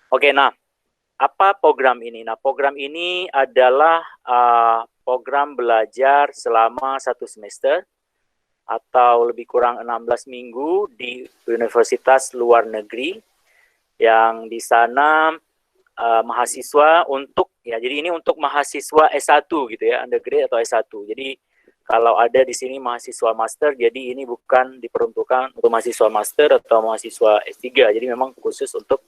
Oke, nah, apa program ini? Nah, program ini adalah program belajar selama 1 semester atau lebih kurang 16 minggu di universitas luar negeri, yang di sana mahasiswa untuk, ya, jadi ini untuk mahasiswa S1 gitu ya, undergrad atau S1. Jadi kalau ada di sini mahasiswa master, jadi ini bukan diperuntukkan untuk mahasiswa master atau mahasiswa S3, jadi memang khusus untuk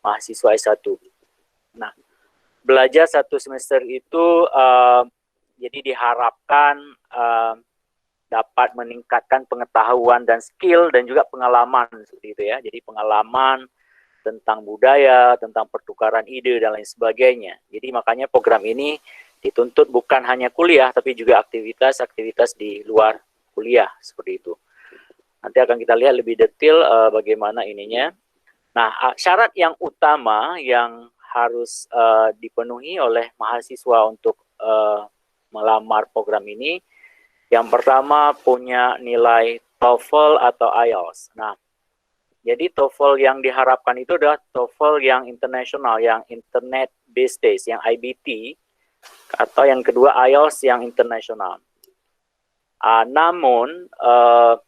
mahasiswa S1. Nah, belajar 1 semester itu jadi diharapkan dapat meningkatkan pengetahuan dan skill dan juga pengalaman seperti itu ya. Jadi pengalaman tentang budaya, tentang pertukaran ide dan lain sebagainya. Jadi makanya program ini dituntut bukan hanya kuliah tapi juga aktivitas-aktivitas di luar kuliah seperti itu. Nanti akan kita lihat lebih detail bagaimana ininya. Nah, syarat yang utama yang harus dipenuhi oleh mahasiswa untuk melamar program ini, yang pertama punya nilai TOEFL atau IELTS. Nah, jadi TOEFL yang diharapkan itu adalah TOEFL yang internasional, yang Internet Based Test, yang IBT, atau yang kedua IELTS yang internasional. Namun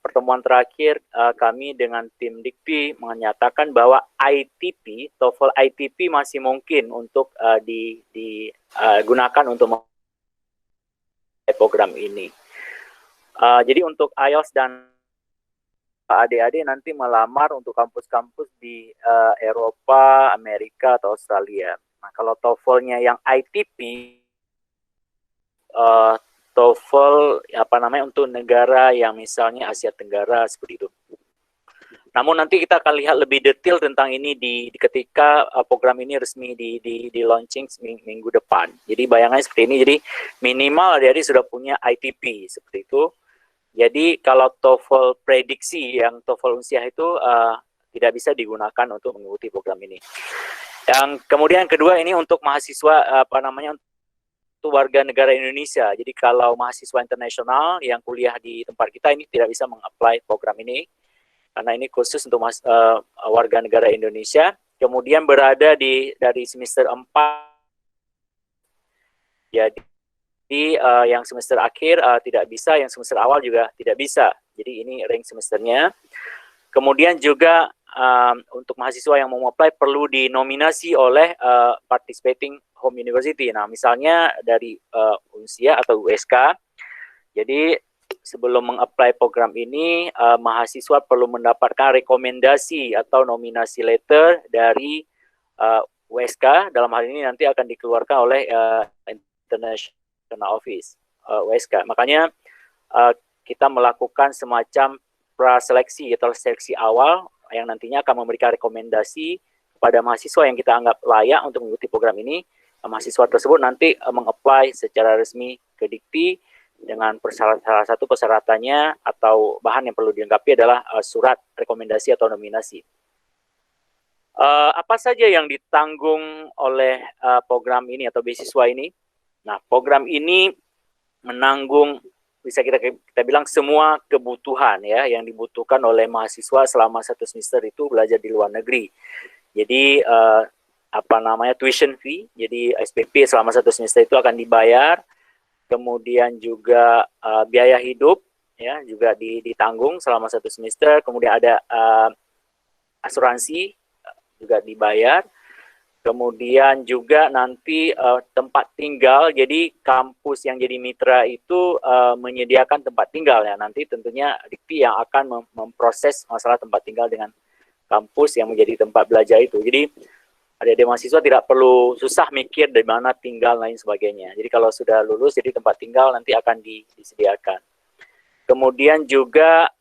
pertemuan terakhir kami dengan tim Dikti menyatakan bahwa ITP, TOEFL ITP masih mungkin untuk digunakan untuk program ini. Jadi untuk IELTS dan adik-adik nanti melamar untuk kampus-kampus di Eropa, Amerika, atau Australia. Nah, kalau TOEFL-nya yang ITP, TOEFL untuk negara yang misalnya Asia Tenggara seperti itu. Namun nanti kita akan lihat lebih detail tentang ini ketika program ini resmi di launching minggu depan. Jadi bayangannya seperti ini. Jadi minimal adik-adik sudah punya ITP seperti itu. Jadi kalau TOEFL prediksi yang TOEFL Unsiah itu tidak bisa digunakan untuk mengikuti program ini. Yang kemudian kedua ini untuk mahasiswa untuk warga negara Indonesia. Jadi kalau mahasiswa internasional yang kuliah di tempat kita ini tidak bisa mengapply program ini karena ini khusus untuk warga negara Indonesia. Kemudian berada dari semester 4, jadi yang semester akhir tidak bisa, yang semester awal juga tidak bisa. Jadi ini rank semesternya. Kemudian juga untuk mahasiswa yang mau apply perlu dinominasi oleh participating home university. Nah, misalnya dari Unsia atau USK. Jadi sebelum mengapply program ini, mahasiswa perlu mendapatkan rekomendasi atau nominasi letter dari USK. Dalam hal ini nanti akan dikeluarkan oleh International Office USK. Makanya kita melakukan semacam praseleksi atau seleksi awal yang nantinya akan memberikan rekomendasi kepada mahasiswa yang kita anggap layak untuk mengikuti program ini. Mahasiswa tersebut nanti mengapply secara resmi ke Dikti dengan salah satu persyaratannya atau bahan yang perlu dilengkapi adalah surat rekomendasi atau nominasi. Apa saja yang ditanggung oleh program ini atau beasiswa ini? Nah, program ini menanggung, bisa kita bilang, semua kebutuhan ya yang dibutuhkan oleh mahasiswa selama 1 semester itu belajar di luar negeri. Jadi tuition fee, jadi SPP selama 1 semester itu akan dibayar. Kemudian juga biaya hidup ya juga ditanggung selama 1 semester. Kemudian ada asuransi juga dibayar. Kemudian juga nanti tempat tinggal, jadi kampus yang jadi mitra itu menyediakan tempat tinggal ya. Nanti tentunya Dikti yang akan memproses masalah tempat tinggal dengan kampus yang menjadi tempat belajar itu. Jadi adik-adik mahasiswa tidak perlu susah mikir di mana tinggal lain sebagainya. Jadi kalau sudah lulus, jadi tempat tinggal nanti akan disediakan. Kemudian juga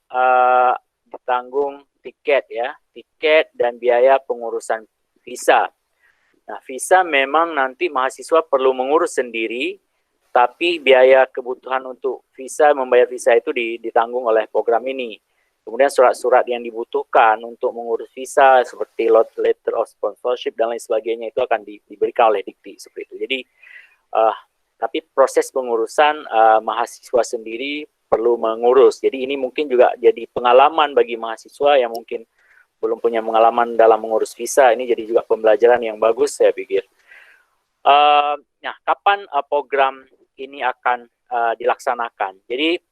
ditanggung tiket ya, tiket dan biaya pengurusan visa. Nah, visa memang nanti mahasiswa perlu mengurus sendiri, tapi biaya kebutuhan untuk visa, membayar visa itu ditanggung oleh program ini. Kemudian surat-surat yang dibutuhkan untuk mengurus visa seperti letter of sponsorship dan lain sebagainya itu akan diberikan oleh Dikti seperti itu. Jadi tapi proses pengurusan mahasiswa sendiri perlu mengurus. Jadi ini mungkin juga jadi pengalaman bagi mahasiswa yang mungkin belum punya pengalaman dalam mengurus visa, ini jadi juga pembelajaran yang bagus saya pikir. Nah, kapan program ini akan dilaksanakan? Jadi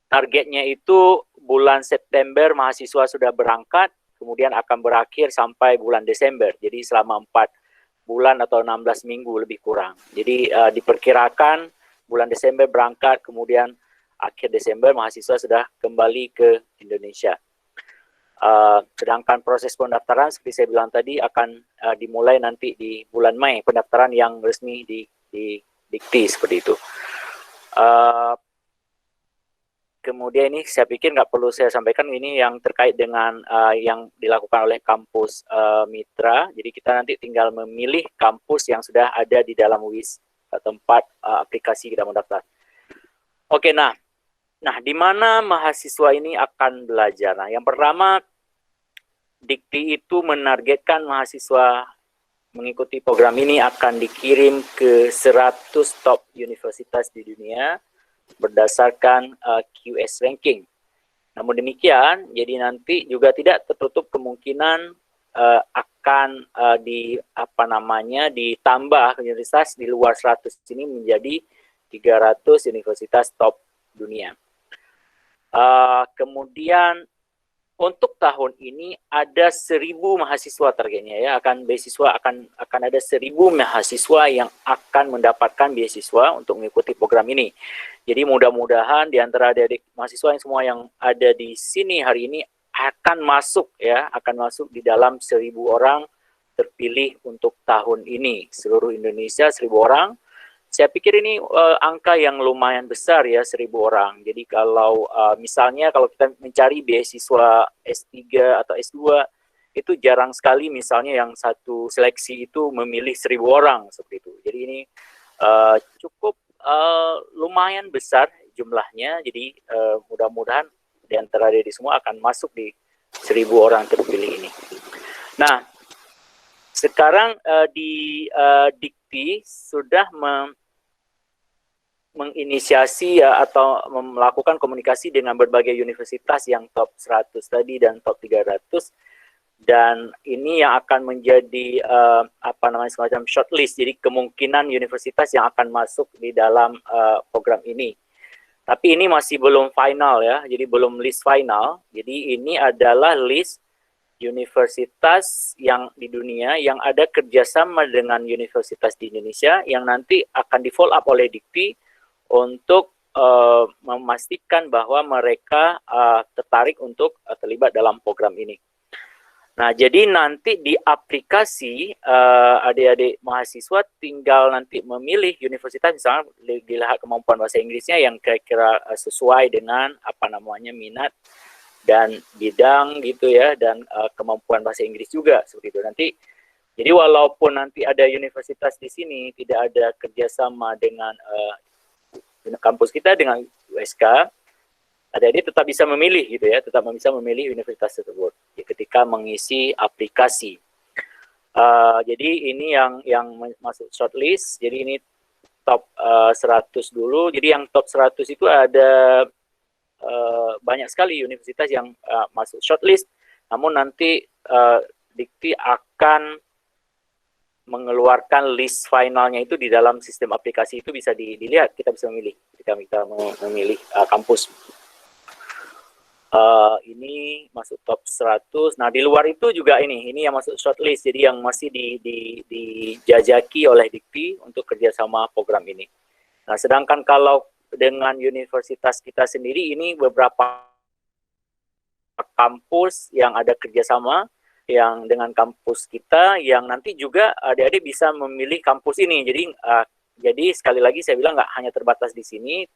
targetnya itu bulan September mahasiswa sudah berangkat, kemudian akan berakhir sampai bulan Desember. Jadi selama 4 bulan atau 16 minggu lebih kurang. Jadi diperkirakan bulan Desember berangkat, kemudian akhir Desember mahasiswa sudah kembali ke Indonesia. Sedangkan proses pendaftaran seperti saya bilang tadi akan dimulai nanti di bulan Mei, pendaftaran yang resmi di Dikti seperti itu. Kemudian ini saya pikir nggak perlu saya sampaikan, ini yang terkait dengan yang dilakukan oleh kampus mitra. Jadi kita nanti tinggal memilih kampus yang sudah ada di dalam WIS, tempat aplikasi kita mendaftar. Oke, nah di mana mahasiswa ini akan belajar? Nah, yang pertama, Dikti itu menargetkan mahasiswa mengikuti program ini akan dikirim ke 100 top universitas di dunia berdasarkan QS ranking. Namun demikian, jadi nanti juga tidak tertutup kemungkinan akan ditambah universitas di luar 100 ini menjadi 300 universitas top dunia. Kemudian untuk tahun ini ada 1.000 mahasiswa targetnya ya, beasiswa akan ada 1.000 mahasiswa yang akan mendapatkan beasiswa untuk mengikuti program ini. Jadi mudah-mudahan di antara adik-adik mahasiswa yang semua yang ada di sini hari ini akan masuk di dalam 1.000 orang terpilih untuk tahun ini. Seluruh Indonesia 1.000 orang. Saya pikir ini angka yang lumayan besar ya, 1.000 orang. Jadi kalau misalnya kalau kita mencari beasiswa S3 atau S2, itu jarang sekali misalnya yang satu seleksi itu memilih 1.000 orang seperti itu. Jadi ini cukup lumayan besar jumlahnya. Jadi mudah-mudahan di antara diri semua akan masuk di 1.000 orang terpilih ini. Nah, sekarang di Dikti sudah menginisiasi atau melakukan komunikasi dengan berbagai universitas yang top 100 tadi dan top 300, dan ini yang akan menjadi semacam shortlist, jadi kemungkinan universitas yang akan masuk di dalam program ini. Tapi ini masih belum final ya, jadi belum list final. Jadi ini adalah list universitas yang di dunia yang ada kerjasama dengan universitas di Indonesia yang nanti akan di follow up oleh Dikti untuk memastikan bahwa mereka tertarik untuk terlibat dalam program ini. Nah, jadi nanti di aplikasi adik-adik mahasiswa tinggal nanti memilih universitas, misalnya dilihat kemampuan bahasa Inggrisnya yang kira-kira sesuai dengan minat dan bidang gitu ya, dan kemampuan bahasa Inggris juga seperti itu. Nanti jadi walaupun nanti ada universitas di sini tidak ada kerjasama dengan kampus kita dengan USK, adik-adik tetap bisa memilih gitu ya, tetap bisa memilih universitas tersebut ya, ketika mengisi aplikasi. Jadi ini yang masuk shortlist. Jadi ini top 100 dulu. Jadi yang top 100 itu ada banyak sekali universitas yang masuk shortlist. Namun nanti Dikti akan mengeluarkan list finalnya itu di dalam sistem aplikasi, itu bisa dilihat, kita bisa memilih ketika kita memilih kampus. Ini masuk top 100. Nah, di luar itu juga ini yang masuk shortlist, jadi yang masih dijajaki oleh Dikti untuk kerjasama program ini. Nah, sedangkan kalau dengan universitas kita sendiri, ini beberapa kampus yang ada kerjasama yang dengan kampus kita, yang nanti juga adik-adik bisa memilih kampus ini. Jadi sekali lagi saya bilang nggak hanya terbatas di sini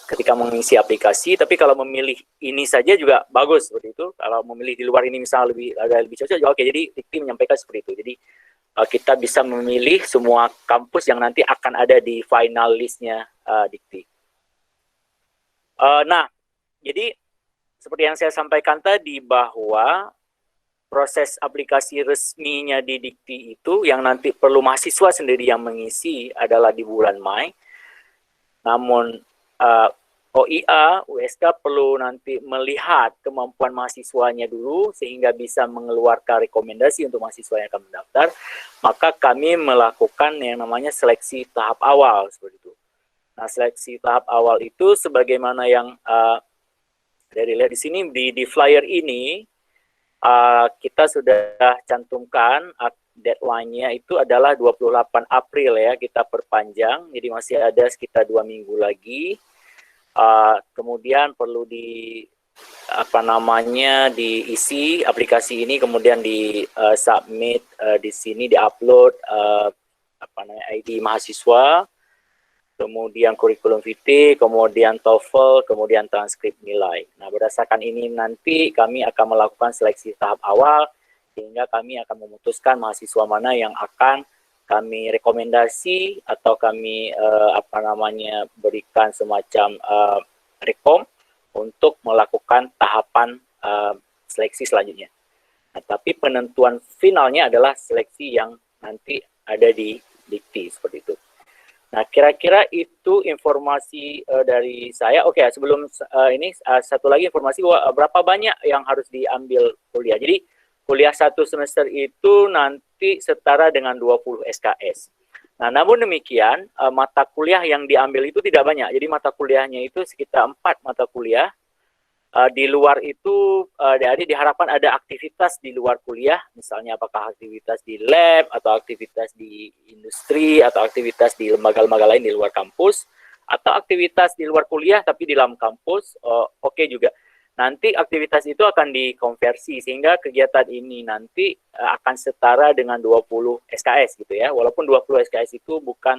ketika mengisi aplikasi, tapi kalau memilih ini saja juga bagus seperti itu. Kalau memilih di luar ini misalnya lebih cocok, oke. Jadi Dikti menyampaikan seperti itu. Jadi kita bisa memilih semua kampus yang nanti akan ada di final listnya Dikti. Nah, jadi seperti yang saya sampaikan tadi bahwa proses aplikasi resminya di Dikti itu yang nanti perlu mahasiswa sendiri yang mengisi adalah di bulan Mei. Namun OIA, USK perlu nanti melihat kemampuan mahasiswanya dulu sehingga bisa mengeluarkan rekomendasi untuk mahasiswa yang akan mendaftar, maka kami melakukan yang namanya seleksi tahap awal seperti itu. Nah, seleksi tahap awal itu sebagaimana yang dari lihat di sini di flyer ini kita sudah cantumkan deadline-nya itu adalah 28 April ya, kita perpanjang, jadi masih ada sekitar 2 minggu lagi. Kemudian perlu diisi aplikasi ini, kemudian di submit di sini, di-upload ID mahasiswa, kemudian kurikulum vitae, kemudian TOEFL, kemudian transkrip nilai. Nah, berdasarkan ini nanti kami akan melakukan seleksi tahap awal sehingga kami akan memutuskan mahasiswa mana yang akan kami rekomendasi atau kami berikan semacam rekom untuk melakukan tahapan seleksi selanjutnya. Nah, tapi penentuan finalnya adalah seleksi yang nanti ada di Dikti seperti itu. Nah, kira-kira itu informasi dari saya. Oke, sebelum ini satu lagi informasi bahwa berapa banyak yang harus diambil kuliah. Jadi kuliah 1 semester itu nanti setara dengan 20 SKS. Nah, namun demikian, mata kuliah yang diambil itu tidak banyak. Jadi mata kuliahnya itu sekitar 4 mata kuliah. Di luar itu, jadi diharapkan ada aktivitas di luar kuliah, misalnya apakah aktivitas di lab, atau aktivitas di industri, atau aktivitas di lembaga-lembaga lain di luar kampus, atau aktivitas di luar kuliah tapi di dalam kampus, oke juga. Nanti aktivitas itu akan dikonversi sehingga kegiatan ini nanti akan setara dengan 20 SKS gitu ya. Walaupun 20 SKS itu bukan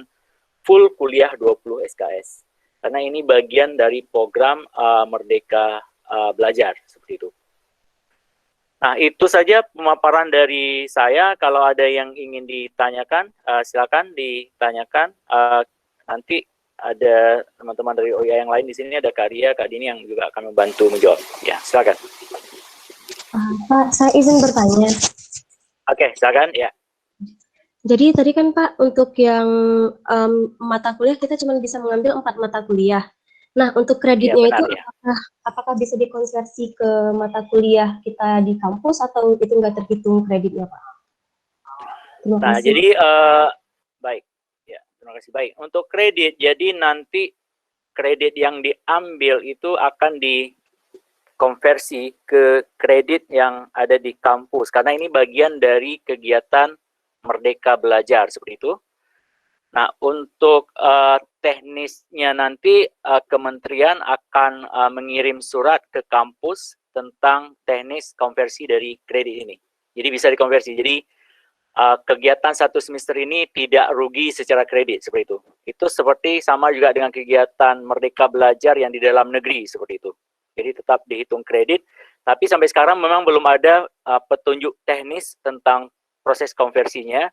full kuliah 20 SKS. Karena ini bagian dari program Merdeka Belajar seperti itu. Nah, itu saja pemaparan dari saya. Kalau ada yang ingin ditanyakan, silakan ditanyakan. Nanti ada teman-teman dari OIA yang lain di sini, ada Kak Ria, Kak Dini yang juga akan membantu menjawab. Ya, silakan. Pak, saya izin bertanya. Oke, silakan ya. Jadi tadi kan Pak, untuk yang mata kuliah kita cuma bisa mengambil 4 mata kuliah. Nah, untuk kreditnya benar, itu ya. apakah bisa dikonversi ke mata kuliah kita di kampus atau itu nggak terhitung kreditnya Pak? Terima Nah, kasih. jadi baik. Ya, terima kasih. Baik. Untuk kredit, jadi nanti kredit yang diambil itu akan dikonversi ke kredit yang ada di kampus. Karena ini bagian dari kegiatan Merdeka Belajar, seperti itu. Nah, untuk teknisnya nanti kementerian akan mengirim surat ke kampus tentang teknis konversi dari kredit ini. Jadi bisa dikonversi. Jadi kegiatan 1 semester ini tidak rugi secara kredit seperti itu. Itu seperti sama juga dengan kegiatan Merdeka Belajar yang di dalam negeri seperti itu. Jadi tetap dihitung kredit, tapi sampai sekarang memang belum ada petunjuk teknis tentang proses konversinya.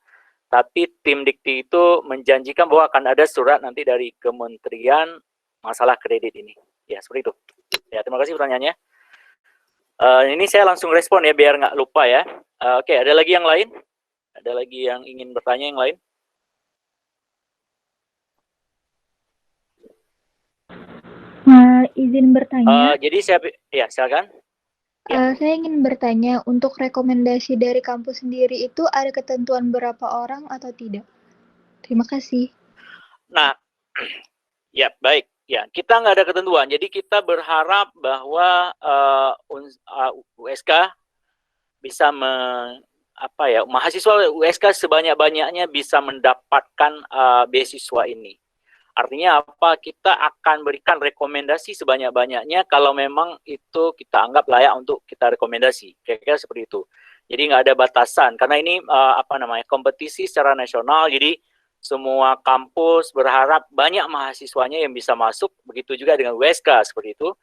Tapi tim Dikti itu menjanjikan bahwa akan ada surat nanti dari kementerian masalah kredit ini. Ya, seperti itu. Ya, terima kasih pertanyaannya. Ini saya langsung respon ya, biar nggak lupa ya. Oke, ada lagi yang lain? Ada lagi yang ingin bertanya yang lain? Izin bertanya. Jadi saya, ya silakan. Saya ingin bertanya, untuk rekomendasi dari kampus sendiri itu ada ketentuan berapa orang atau tidak? Terima kasih. Nah, ya baik. Ya, kita nggak ada ketentuan. Jadi kita berharap bahwa USK bisa mahasiswa USK sebanyak-banyaknya bisa mendapatkan beasiswa ini. Artinya apa? Kita akan berikan rekomendasi sebanyak-banyaknya kalau memang itu kita anggap layak untuk kita rekomendasi. Kira-kira seperti itu. Jadi nggak ada batasan karena ini kompetisi secara nasional. Jadi semua kampus berharap banyak mahasiswanya yang bisa masuk. Begitu juga dengan USK seperti itu.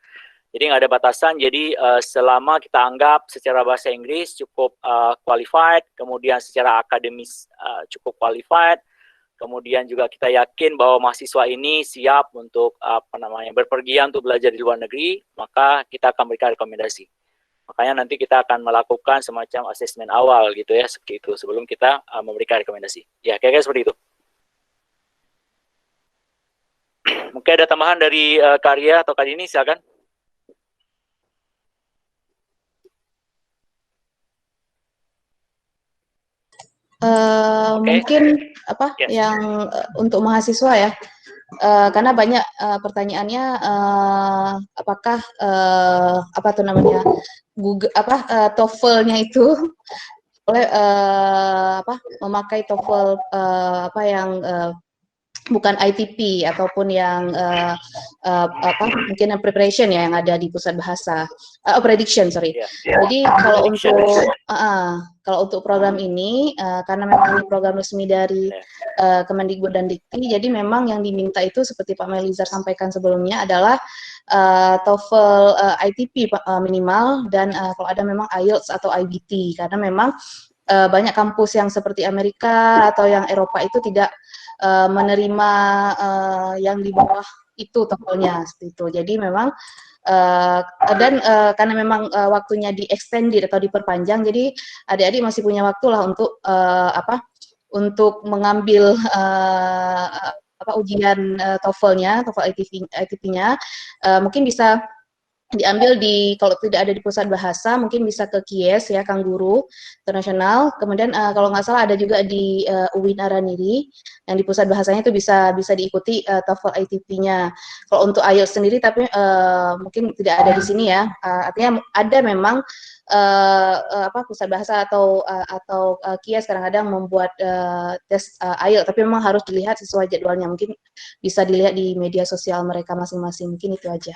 Jadi nggak ada batasan. Jadi selama kita anggap secara bahasa Inggris cukup qualified, kemudian secara akademis cukup qualified. Kemudian juga kita yakin bahwa mahasiswa ini siap untuk berpergian untuk belajar di luar negeri, maka kita akan berikan rekomendasi. Makanya nanti kita akan melakukan semacam asesmen awal gitu ya, seperti itu sebelum kita memberikan rekomendasi. Ya, kira-kira seperti itu. Mungkin ada tambahan dari Kak Arya atau Kak Dini, silakan. Mungkin apa yang untuk mahasiswa ya, karena banyak pertanyaannya apakah apa tuh namanya Google TOEFL-nya itu boleh apa memakai TOEFL apa yang bukan ITP ataupun yang apa mungkin yang preparation ya yang ada di pusat bahasa prediction sorry. Jadi kalau untuk program ini karena memang ini program resmi dari Kemendikbud dan Dikti, jadi memang yang diminta itu seperti Pak Melizar sampaikan sebelumnya adalah TOEFL ITP minimal dan kalau ada memang IELTS atau IBT karena memang banyak kampus yang seperti Amerika atau yang Eropa itu tidak menerima yang di bawah itu TOEFL-nya seperti itu. Jadi memang dan karena memang waktunya di extended atau diperpanjang, jadi adik-adik masih punya waktu lah untuk apa? Untuk mengambil apa ujian TOEFL-nya, TOEFL ITP-nya, mungkin bisa diambil di kalau tidak ada di pusat bahasa mungkin bisa ke KIES ya Kang Guru Internasional. Kemudian kalau nggak salah ada juga di UIN Araniri yang di pusat bahasanya itu bisa diikuti TOEFL ITP-nya. Kalau untuk IELTS sendiri tapi mungkin tidak ada di sini ya. Artinya ada memang apa pusat bahasa atau KIES kadang-kadang membuat tes IELTS tapi memang harus dilihat sesuai jadwalnya. Mungkin bisa dilihat di media sosial mereka masing-masing. Mungkin itu aja.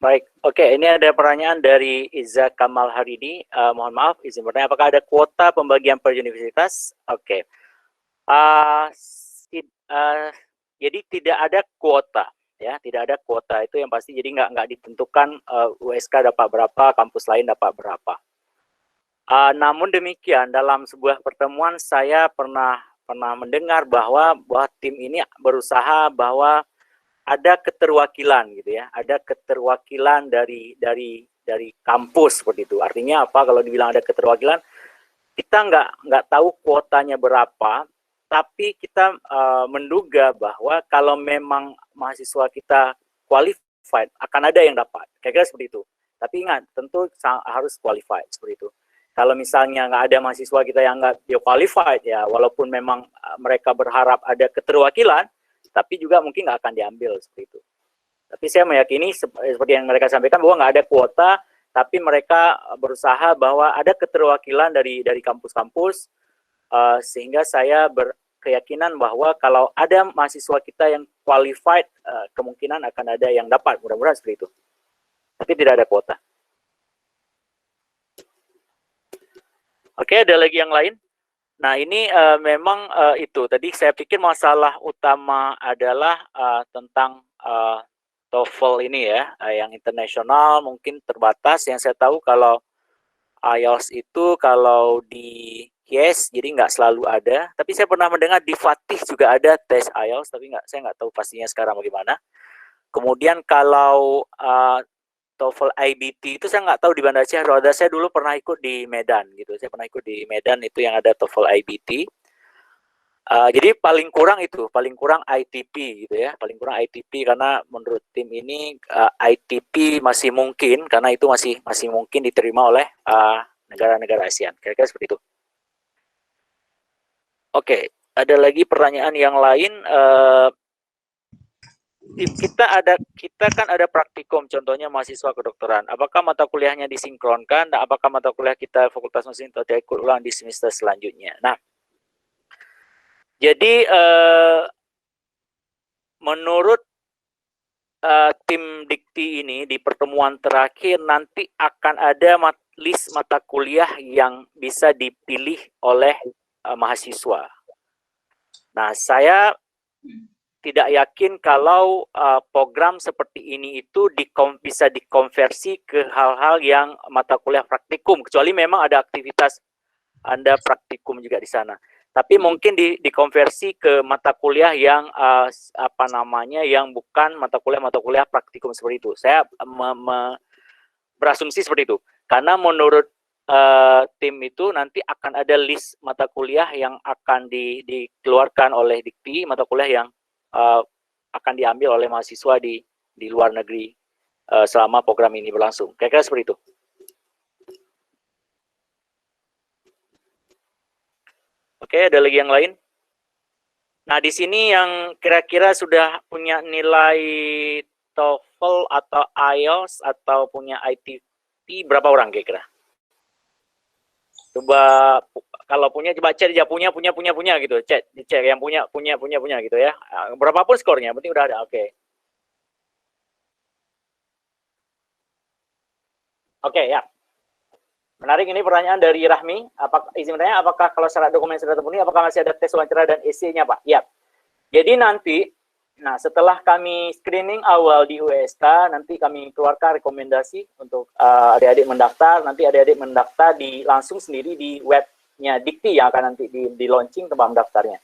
Baik, oke. Ini ada pertanyaan dari Iza Kamal Haridi. Mohon maaf, izin bertanya, apakah ada kuota pembagian per universitas? Oke. Jadi tidak ada kuota, ya, tidak ada kuota itu yang pasti. Jadi nggak ditentukan USK dapat berapa, kampus lain dapat berapa. Namun demikian, dalam sebuah pertemuan saya pernah mendengar bahwa tim ini berusaha bahwa ada keterwakilan gitu ya, ada keterwakilan dari kampus seperti itu. Artinya apa? Kalau dibilang ada keterwakilan, kita nggak tahu kuotanya berapa, tapi kita menduga bahwa kalau memang mahasiswa kita qualified akan ada yang dapat. Kira-kira seperti itu. Tapi ingat, tentu harus qualified seperti itu. Kalau misalnya nggak ada mahasiswa kita yang nggak qualified ya, walaupun memang mereka berharap ada keterwakilan, tapi juga mungkin nggak akan diambil seperti itu. Tapi saya meyakini seperti yang mereka sampaikan bahwa nggak ada kuota, tapi mereka berusaha bahwa ada keterwakilan dari kampus-kampus, sehingga saya berkeyakinan bahwa kalau ada mahasiswa kita yang qualified, kemungkinan akan ada yang dapat, mudah-mudahan seperti itu. Tapi tidak ada kuota. Oke, ada lagi yang lain? Nah, ini memang itu. Tadi saya pikir masalah utama adalah tentang TOEFL ini ya, yang internasional mungkin terbatas. Yang saya tahu kalau IELTS itu kalau di KIES jadi nggak selalu ada. Tapi saya pernah mendengar di Fatih juga ada tes IELTS, tapi saya nggak tahu pastinya sekarang bagaimana. Kemudian kalau TOEFL IBT itu saya nggak tahu di Banda Aceh. Roda saya dulu pernah ikut di Medan gitu. Saya pernah ikut di Medan itu yang ada TOEFL IBT. Jadi paling kurang ITP gitu ya, paling kurang ITP karena menurut tim ini ITP masih mungkin karena itu masih mungkin diterima oleh negara-negara ASEAN. Kira-kira seperti itu. Oke, ada lagi pertanyaan yang lain. Kita kan ada praktikum, contohnya mahasiswa kedokteran. Apakah mata kuliahnya disinkronkan dan apakah mata kuliah kita Fakultas Mesin atau ikut ulang di semester selanjutnya? Nah, jadi menurut tim Dikti ini di pertemuan terakhir nanti akan ada list mata kuliah yang bisa dipilih oleh mahasiswa. Nah, saya tidak yakin kalau program seperti ini itu bisa dikonversi ke hal-hal yang mata kuliah praktikum, kecuali memang ada aktivitas Anda praktikum juga di sana. Tapi mungkin dikonversi ke mata kuliah yang yang bukan mata kuliah praktikum seperti itu. Saya berasumsi seperti itu. Karena menurut tim itu nanti akan ada list mata kuliah yang akan dikeluarkan oleh Dikti, mata kuliah yang akan diambil oleh mahasiswa di luar negeri selama program ini berlangsung. Kira-kira seperti itu. Oke, ada lagi yang lain? Nah, di sini yang kira-kira sudah punya nilai TOEFL atau IELTS atau punya ITP berapa orang kira-kira? Coba kalau punya coba cek aja punya gitu, dicek yang punya gitu ya. Berapapun skornya, penting udah ada. Oke. Oke, ya. Menarik, ini pertanyaan dari Rahmi. Izin bertanya, apakah kalau syarat dokumen sudah terpenuhi, apakah masih ada tes wawancara dan essay-nya, Pak? Ya. Jadi nanti, nah setelah kami screening awal di USK, nanti kami keluarkan rekomendasi untuk adik-adik mendaftar. Nanti adik-adik mendaftar langsung sendiri di webnya Dikti yang akan nanti di launching tempat mendaftarnya.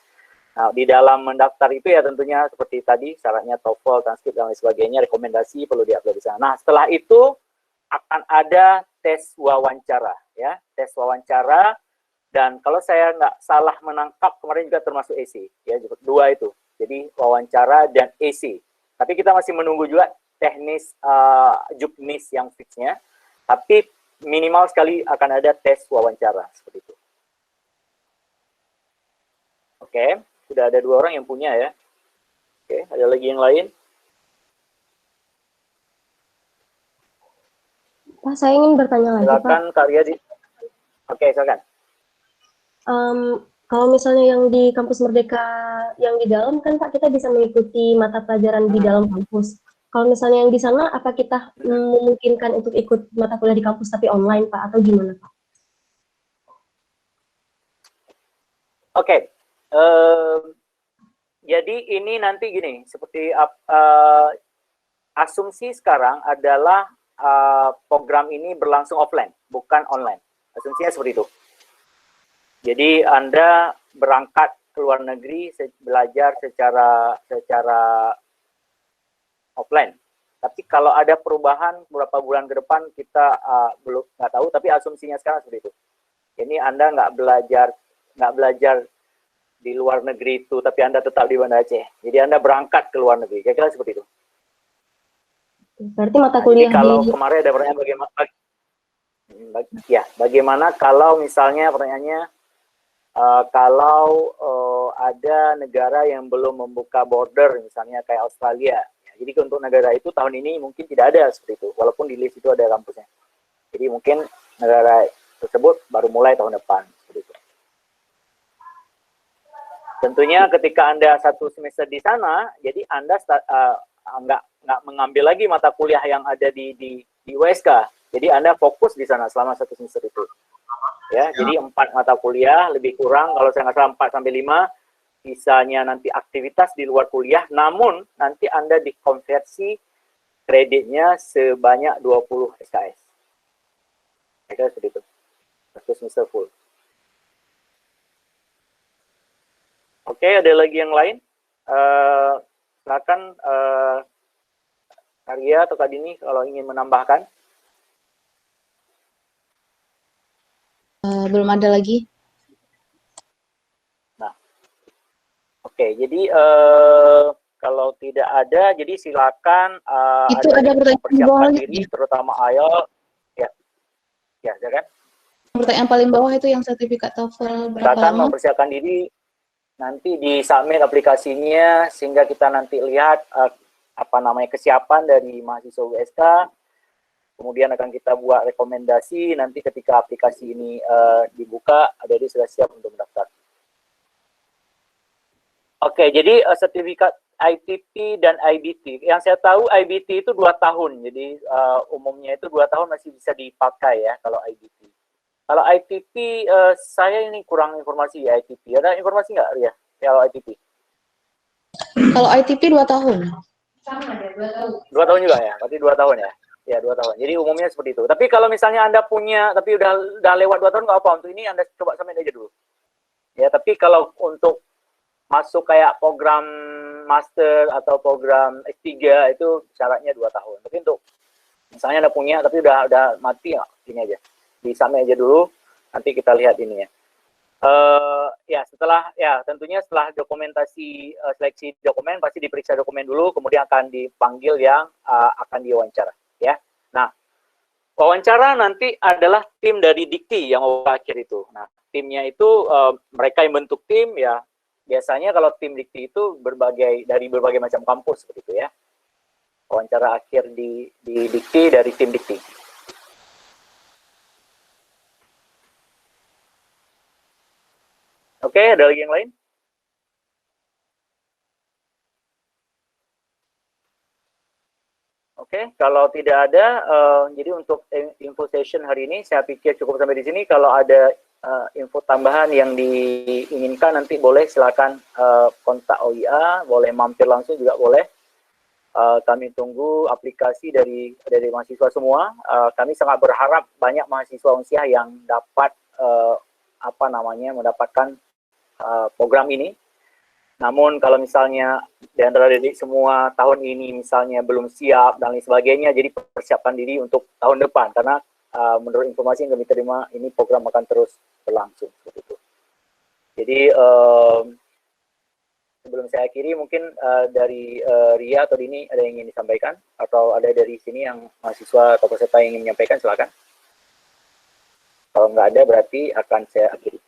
Nah, di dalam mendaftar itu ya tentunya seperti tadi, syaratnya TOEFL, transkrip, dan lain sebagainya, rekomendasi perlu diupload di sana. Nah, setelah itu akan ada tes wawancara, ya, tes wawancara. Dan kalau saya nggak salah menangkap, kemarin juga termasuk essay, ya, dua itu. Jadi wawancara dan essay. Tapi kita masih menunggu juga teknis juknis yang fixnya. Tapi minimal sekali akan ada tes wawancara seperti itu. Oke, sudah ada 2 orang yang punya ya. Oke, ada lagi yang lain? Pak, saya ingin bertanya lagi, silakan, Pak. Kak Riyadi. Oke, silakan. Kalau misalnya yang di kampus Merdeka yang di dalam kan Pak, kita bisa mengikuti mata pelajaran di dalam kampus. Kalau misalnya yang di sana, apa kita memungkinkan untuk ikut mata kuliah di kampus tapi online, Pak, atau gimana, Pak? Oke. Jadi ini nanti gini, seperti asumsi sekarang adalah program ini berlangsung offline, bukan online. Asumsinya seperti itu. Jadi Anda berangkat ke luar negeri belajar secara offline. Tapi kalau ada perubahan beberapa bulan ke depan kita belum nggak tahu. Tapi asumsinya sekarang seperti itu. Ini Anda nggak belajar di luar negeri itu, tapi Anda tetap di Banda Aceh. Jadi Anda berangkat ke luar negeri. Kira-kira seperti itu. Berarti mata kuliah jadi kalau kemarin ada pertanyaan bagaimana kalau misalnya pertanyaannya kalau ada negara yang belum membuka border, misalnya kayak Australia. Ya, jadi untuk negara itu tahun ini mungkin tidak ada seperti itu, walaupun di list itu ada kampusnya. Jadi mungkin negara tersebut baru mulai tahun depan. Seperti itu. Tentunya ketika Anda 1 semester di sana, jadi Anda nggak mengambil lagi mata kuliah yang ada di USK. Jadi Anda fokus di sana selama 1 semester itu. Ya, jadi 4 mata kuliah lebih kurang, kalau saya nggak salah 4 sampai 5, sisanya nanti aktivitas di luar kuliah, namun nanti Anda dikonversi kreditnya sebanyak 20 SKS. Kira-kira seperti itu. 1 semester full. Oke, ada lagi yang lain? Silakan Arya atau Kak Dini kalau ingin menambahkan. Belum ada lagi. Nah, oke. Jadi kalau tidak ada, jadi silakan Itu ada persiapkan diri, terutama IELTS. Ya, kan? Pertanyaan paling bawah itu yang sertifikat TOEFL berapa Silakan lama? mempersiapkan diri, nanti di submit aplikasinya sehingga kita nanti lihat kesiapan dari mahasiswa USK. Kemudian akan kita buat rekomendasi, nanti ketika aplikasi ini dibuka, adik-adik sudah siap untuk mendaftar. Oke, jadi sertifikat ITP dan IBT. Yang saya tahu IBT itu 2 tahun, jadi umumnya itu 2 tahun masih bisa dipakai ya kalau IBT. Kalau ITP, saya ini kurang informasi ya ITP. Ada informasi nggak, Ria, kalau ITP? Kalau ITP 2 tahun. Sama ada 2 tahun. 2 tahun juga ya, berarti 2 tahun ya. Ya, 2 tahun. Jadi umumnya seperti itu. Tapi kalau misalnya Anda punya, tapi udah lewat 2 tahun nggak apa, untuk ini Anda coba submit aja dulu. Ya, tapi kalau untuk masuk kayak program master atau program S3 itu syaratnya 2 tahun. Tapi untuk misalnya Anda punya, tapi udah mati ya, gini aja. di submit aja dulu, nanti kita lihat ini ya. Ya setelah tentunya setelah dokumentasi seleksi dokumen pasti diperiksa dokumen dulu, kemudian akan dipanggil yang akan diwawancara ya. Nah, wawancara nanti adalah tim dari Dikti yang akhir itu. Nah, timnya itu mereka yang bentuk tim ya. Biasanya kalau tim Dikti itu dari berbagai macam kampus seperti itu ya. Wawancara akhir di Dikti dari tim Dikti. Oke, ada lagi yang lain? Oke, kalau tidak ada, jadi untuk info session hari ini saya pikir cukup sampai di sini. Kalau ada info tambahan yang diinginkan nanti boleh silakan kontak OIA, boleh mampir langsung juga boleh. Kami tunggu aplikasi dari mahasiswa semua. Kami sangat berharap banyak mahasiswa Unsiah yang dapat mendapatkan program ini. Namun kalau misalnya di antara didik semua tahun ini misalnya belum siap dan lain sebagainya, jadi persiapkan diri untuk tahun depan karena menurut informasi yang kami terima ini program akan terus berlangsung seperti itu. Jadi sebelum saya akhiri mungkin dari Ria atau Dini ada yang ingin disampaikan atau ada dari sini yang mahasiswa atau peserta yang ingin menyampaikan, silakan. Kalau nggak ada berarti akan saya akhiri.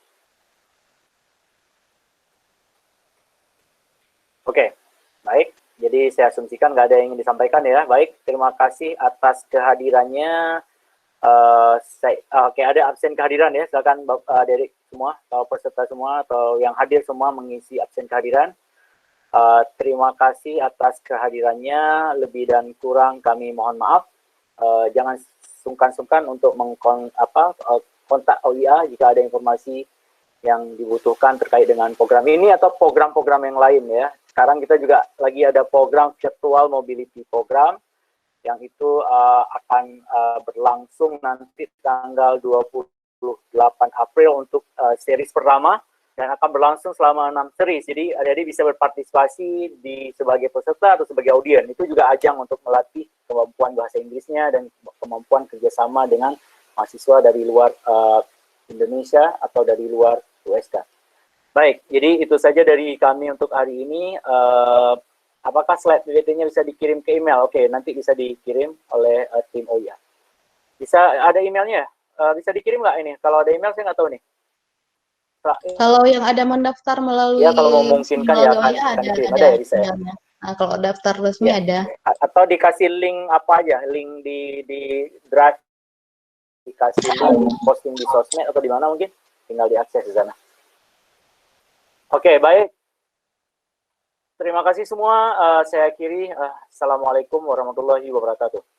Oke, baik. Jadi saya asumsikan nggak ada yang ingin disampaikan ya. Baik, terima kasih atas kehadirannya. Oke, ada absen kehadiran ya. Silakan Derek semua, atau peserta semua, atau yang hadir semua mengisi absen kehadiran. Terima kasih atas kehadirannya. Lebih dan kurang kami mohon maaf. Jangan sungkan-sungkan untuk kontak OIA jika ada informasi yang dibutuhkan terkait dengan program ini atau program-program yang lain ya. Sekarang kita juga lagi ada program Virtual Mobility Program yang itu akan berlangsung nanti tanggal 28 April untuk series pertama dan akan berlangsung selama 6 series. Jadi adik-adik bisa berpartisipasi sebagai peserta atau sebagai audien. Itu juga ajang untuk melatih kemampuan bahasa Inggrisnya dan kemampuan kerjasama dengan mahasiswa dari luar Indonesia atau dari luar USK. Baik, jadi itu saja dari kami untuk hari ini. Apakah slide PPT-nya bisa dikirim ke email? Oke, nanti bisa dikirim oleh tim OIA. Bisa ada emailnya? Bisa dikirim nggak ini? Kalau ada email saya nggak tahu nih. Kalau yang ada mendaftar melalui ya, kalau memungkinkan ya akan dikirim. Ada ya bisa ya? Nah, kalau daftar resmi ada. Atau dikasih link apa aja? Link di Drive, dikasih link posting di sosmed atau di mana mungkin? Tinggal diakses di sana. Oke, baik. Terima kasih semua. Saya akhiri. Assalamualaikum warahmatullahi wabarakatuh.